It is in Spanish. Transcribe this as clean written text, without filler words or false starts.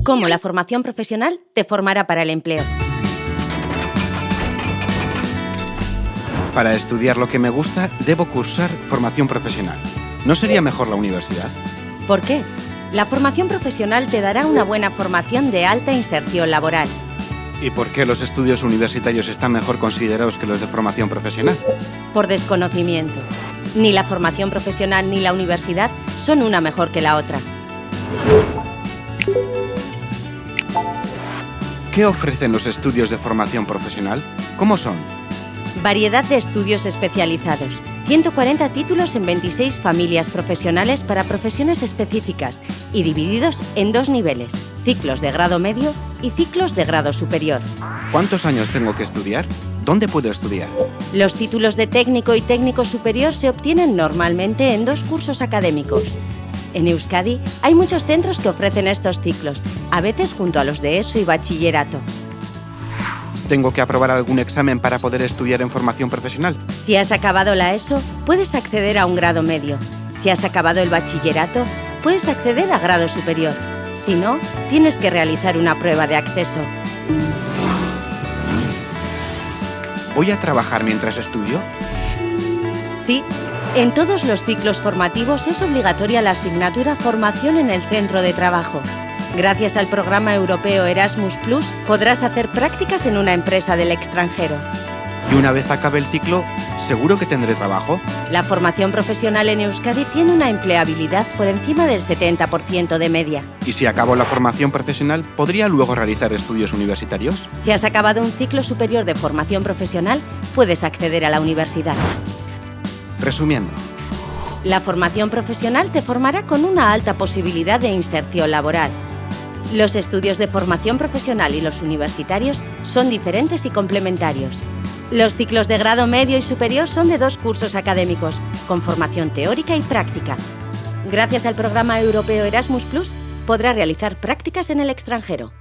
Cómo la formación profesional te formará para el empleo. Para estudiar lo que me gusta, debo cursar formación profesional. ¿No sería mejor la universidad? ¿Por qué? La formación profesional te dará una buena formación de alta inserción laboral. ¿Y por qué los estudios universitarios están mejor considerados que los de formación profesional? Por desconocimiento. Ni la formación profesional ni la universidad son una mejor que la otra. ¿Qué ofrecen los estudios de formación profesional? ¿Cómo son? Variedad de estudios especializados. 140 títulos en 26 familias profesionales para profesiones específicas y divididos en 2 niveles, ciclos de grado medio y ciclos de grado superior. ¿Cuántos años tengo que estudiar? ¿Dónde puedo estudiar? Los títulos de técnico y técnico superior se obtienen normalmente en 2 cursos académicos. En Euskadi hay muchos centros que ofrecen estos ciclos, a veces junto a los de ESO y bachillerato. ¿Tengo que aprobar algún examen para poder estudiar en formación profesional? Si has acabado la ESO, puedes acceder a un grado medio. Si has acabado el bachillerato, puedes acceder a grado superior. Si no, tienes que realizar una prueba de acceso. ¿Voy a trabajar mientras estudio? Sí, en todos los ciclos formativos es obligatoria la asignatura Formación en el centro de trabajo. Gracias al programa europeo Erasmus+, podrás hacer prácticas en una empresa del extranjero. Y una vez acabe el ciclo, ¿seguro que tendré trabajo? La formación profesional en Euskadi tiene una empleabilidad por encima del 70% de media. ¿Y si acabo la formación profesional, podría luego realizar estudios universitarios? Si has acabado un ciclo superior de formación profesional, puedes acceder a la universidad. Resumiendo, la formación profesional te formará con una alta posibilidad de inserción laboral. Los estudios de formación profesional y los universitarios son diferentes y complementarios. Los ciclos de grado medio y superior son de 2 cursos académicos, con formación teórica y práctica. Gracias al programa europeo Erasmus+, podrás realizar prácticas en el extranjero.